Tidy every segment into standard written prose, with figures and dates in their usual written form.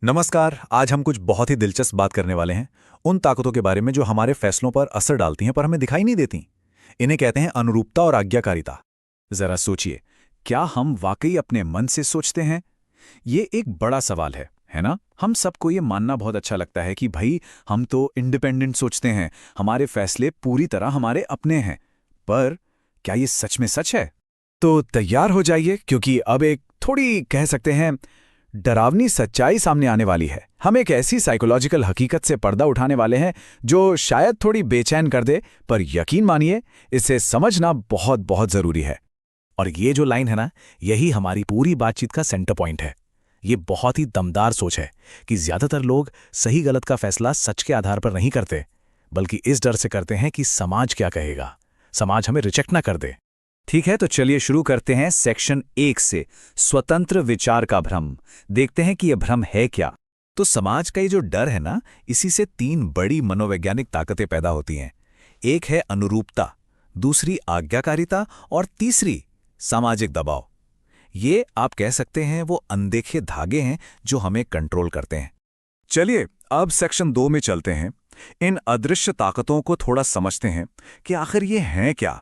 नमस्कार। आज हम कुछ बहुत ही दिलचस्प बात करने वाले हैं उन ताकतों के बारे में जो हमारे फैसलों पर असर डालती हैं पर हमें दिखाई नहीं देती। इन्हें कहते हैं अनुरूपता और आज्ञाकारिता। जरा सोचिए, क्या हम वाकई अपने मन से सोचते हैं? ये एक बड़ा सवाल है ना? हम सबको ये मानना बहुत अच्छा लगता है कि भाई हम तो इंडिपेंडेंट सोचते हैं, हमारे फैसले पूरी तरह हमारे अपने हैं। पर क्या ये सच में सच है? तो तैयार हो जाइए, क्योंकि अब एक थोड़ी कह सकते हैं डरावनी सच्चाई सामने आने वाली है। हम एक ऐसी साइकोलॉजिकल हकीकत से पर्दा उठाने वाले हैं जो शायद थोड़ी बेचैन कर दे, पर यकीन मानिए इसे समझना बहुत बहुत जरूरी है। और ये जो लाइन है ना, यही हमारी पूरी बातचीत का सेंटर पॉइंट है। ये बहुत ही दमदार सोच है कि ज्यादातर लोग सही गलत का फैसला सच के आधार पर नहीं करते, बल्कि इस डर से करते हैं कि समाज क्या कहेगा, समाज हमें रिजेक्ट ना कर दे। ठीक है, तो चलिए शुरू करते हैं सेक्शन 1 से, स्वतंत्र विचार का भ्रम। देखते हैं कि यह भ्रम है क्या। तो समाज का ये जो डर है ना, इसी से 3 बड़ी मनोवैज्ञानिक ताकतें पैदा होती हैं। एक है अनुरूपता, दूसरी आज्ञाकारिता और तीसरी सामाजिक दबाव। ये आप कह सकते हैं वो अनदेखे धागे हैं जो हमें कंट्रोल करते हैं। चलिए अब सेक्शन 2 में चलते हैं। इन अदृश्य ताकतों को थोड़ा समझते हैं कि आखिर ये हैं क्या,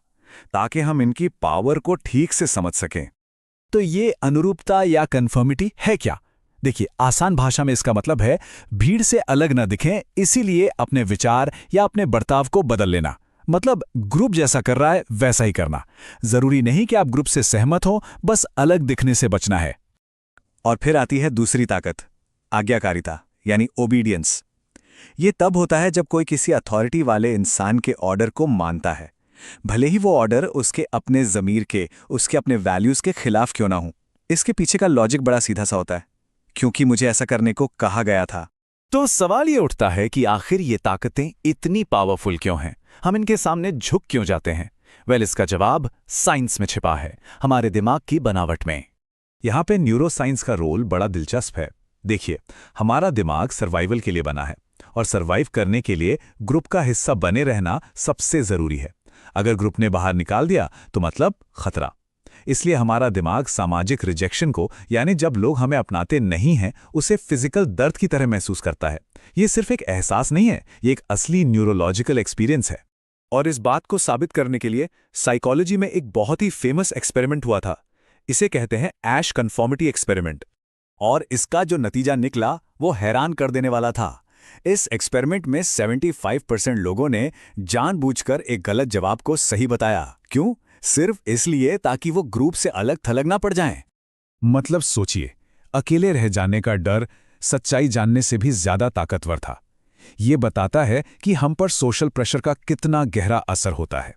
ताकि हम इनकी पावर को ठीक से समझ सकें। तो ये अनुरूपता या कन्फर्मिटी है क्या? देखिए, आसान भाषा में इसका मतलब है भीड़ से अलग न दिखें, इसीलिए अपने विचार या अपने बर्ताव को बदल लेना। मतलब ग्रुप जैसा कर रहा है वैसा ही करना। जरूरी नहीं कि आप ग्रुप से सहमत हो, बस अलग दिखने से बचना है। और फिर आती है दूसरी ताकत, आज्ञाकारिता यानी ओबीडियंस। ये तब होता है जब कोई किसी अथॉरिटी वाले इंसान के ऑर्डर को मानता है, भले ही वो ऑर्डर उसके अपने ज़मीर के, उसके अपने वैल्यूज़ के खिलाफ क्यों ना हो। इसके पीछे का लॉजिक बड़ा सीधा सा होता है, क्योंकि मुझे ऐसा करने को कहा गया था। तो सवाल ये उठता है कि आखिर ये ताकतें इतनी पावरफुल क्यों हैं? हम इनके सामने झुक क्यों जाते हैं? इसका जवाब साइंस में छिपा है, हमारे दिमाग की बनावट में। यहाँ पे न्यूरो साइंस का रोल बड़ा दिलचस्प है। देखिए, हमारा दिमाग सर्वाइवल के लिए बना है, और सर्वाइव करने के लिए ग्रुप का हिस्सा बने रहना सबसे ज़रूरी है। अगर ग्रुप ने बाहर निकाल दिया तो मतलब खतरा। इसलिए हमारा दिमाग सामाजिक रिजेक्शन को, यानी जब लोग हमें अपनाते नहीं हैं, उसे फिजिकल दर्द की तरह महसूस करता है। ये सिर्फ एक एहसास नहीं है, ये एक असली न्यूरोलॉजिकल एक्सपीरियंस है। और इस बात को साबित करने के लिए साइकोलॉजी में एक बहुत ही फेमस एक्सपेरिमेंट हुआ था। इसे कहते हैं ऐश कन्फॉर्मिटी एक्सपेरिमेंट। और इसका जो नतीजा निकला वो हैरान कर देने वाला था। इस एक्सपेरिमेंट में 75% लोगों ने जानबूझकर एक गलत जवाब को सही बताया। क्यों? सिर्फ इसलिए ताकि वो ग्रुप से अलग थलग ना पड़ जाएं। मतलब सोचिए, अकेले रह जाने का डर सच्चाई जानने से भी ज्यादा ताकतवर था। ये बताता है कि हम पर सोशल प्रेशर का कितना गहरा असर होता है।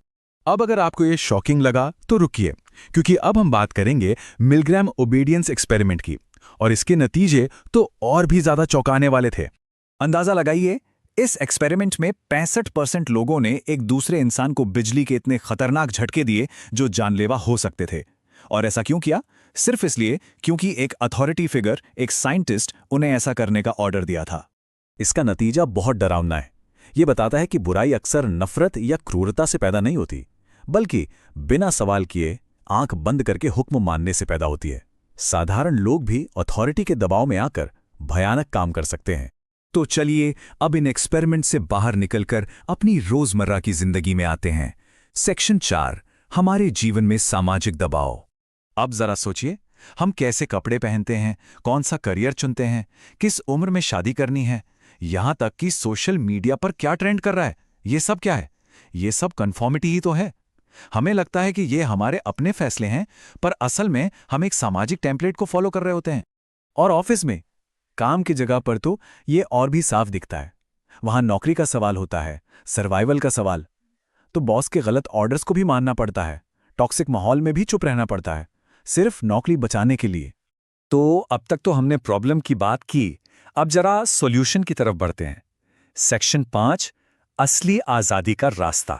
अब अगर आपको ये शॉकिंग लगा तो रुकिए, क्योंकि अब हम बात करेंगे मिलग्राम ओबीडियंस एक्सपेरिमेंट की, और इसके नतीजे तो और भी ज्यादा चौंकाने वाले थे। अंदाजा लगाइए, इस एक्सपेरिमेंट में 65% लोगों ने एक दूसरे इंसान को बिजली के इतने खतरनाक झटके दिए जो जानलेवा हो सकते थे। और ऐसा क्यों किया? सिर्फ इसलिए क्योंकि एक अथॉरिटी फिगर, एक साइंटिस्ट, उन्हें ऐसा करने का ऑर्डर दिया था। इसका नतीजा बहुत डरावना है। ये बताता है कि बुराई अक्सर नफरत या क्रूरता से पैदा नहीं होती, बल्कि बिना सवाल किए आंख बंद करके हुक्म मानने से पैदा होती है। साधारण लोग भी अथॉरिटी के दबाव में आकर भयानक काम कर सकते हैं। तो चलिए अब इन एक्सपेरिमेंट से बाहर निकलकर अपनी रोजमर्रा की जिंदगी में आते हैं। सेक्शन 4, हमारे जीवन में सामाजिक दबाव। अब जरा सोचिए, हम कैसे कपड़े पहनते हैं, कौन सा करियर चुनते हैं, किस उम्र में शादी करनी है, यहां तक कि सोशल मीडिया पर क्या ट्रेंड कर रहा है, ये सब क्या है? ये सब कन्फॉर्मिटी ही तो है। हमें लगता है कि ये हमारे अपने फैसले हैं, पर असल में हम एक सामाजिक टेम्पलेट को फॉलो कर रहे होते हैं। और ऑफिस में, काम की जगह पर तो ये और भी साफ दिखता है। वहां नौकरी का सवाल होता है, सर्वाइवल का सवाल। तो बॉस के गलत ऑर्डर्स को भी मानना पड़ता है, टॉक्सिक माहौल में भी चुप रहना पड़ता है, सिर्फ नौकरी बचाने के लिए। तो अब तक तो हमने प्रॉब्लम की बात की, अब जरा सॉल्यूशन की तरफ बढ़ते हैं। सेक्शन 5, असली आजादी का रास्ता।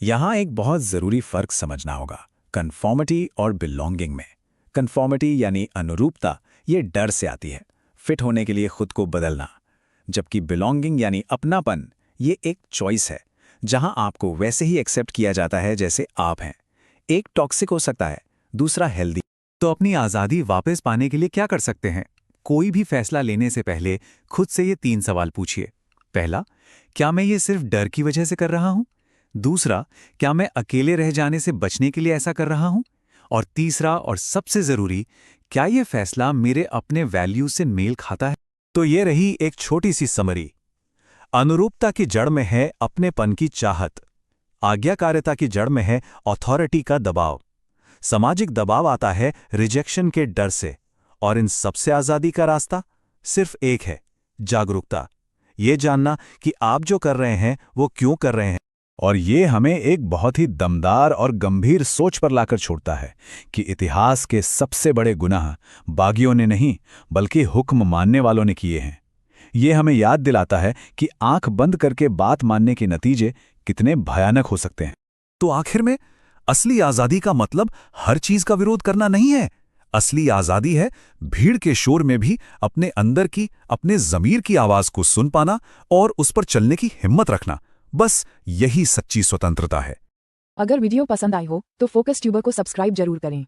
यहां एक बहुत जरूरी फर्क समझना होगा कन्फॉर्मिटी और बिलोंगिंग में। कन्फॉर्मिटी यानी अनुरूपता, ये डर से आती है, फिट होने के लिए खुद को बदलना। जबकि बिलोंगिंग यानी अपनापन, ये एक चॉइस है, जहां आपको वैसे ही एक्सेप्ट किया जाता है जैसे आप हैं। एक टॉक्सिक हो सकता है, दूसरा हेल्दी। तो अपनी आज़ादी वापस पाने के लिए क्या कर सकते हैं? कोई भी फैसला लेने से पहले खुद से ये 3 सवाल पूछिए। पहला, क्या मैं ये सिर्फ डर की वजह से कर रहा हूं? दूसरा, क्या मैं अकेले रह जाने से बचने के लिए ऐसा कर रहा हूं? और तीसरा और सबसे जरूरी, क्या ये फैसला मेरे अपने वैल्यू से मेल खाता है? तो ये रही एक छोटी सी समरी। अनुरूपता की जड़ में है अपनेपन की चाहत, आज्ञाकारिता की जड़ में है अथॉरिटी का दबाव, सामाजिक दबाव आता है रिजेक्शन के डर से, और इन सबसे आजादी का रास्ता सिर्फ एक है, जागरूकता। ये जानना कि आप जो कर रहे हैं वो क्यों कर रहे हैं। और ये हमें एक बहुत ही दमदार और गंभीर सोच पर लाकर छोड़ता है कि इतिहास के सबसे बड़े गुनाह बागियों ने नहीं बल्कि हुक्म मानने वालों ने किए हैं। ये हमें याद दिलाता है कि आंख बंद करके बात मानने के नतीजे कितने भयानक हो सकते हैं। तो आखिर में असली आजादी का मतलब हर चीज का विरोध करना नहीं है। असली आजादी है भीड़ के शोर में भी अपने अंदर की, अपने ज़मीर की आवाज को सुन पाना और उस पर चलने की हिम्मत रखना। बस यही सच्ची स्वतंत्रता है। अगर वीडियो पसंद आई हो तो फोकस ट्यूबर को सब्सक्राइब जरूर करें।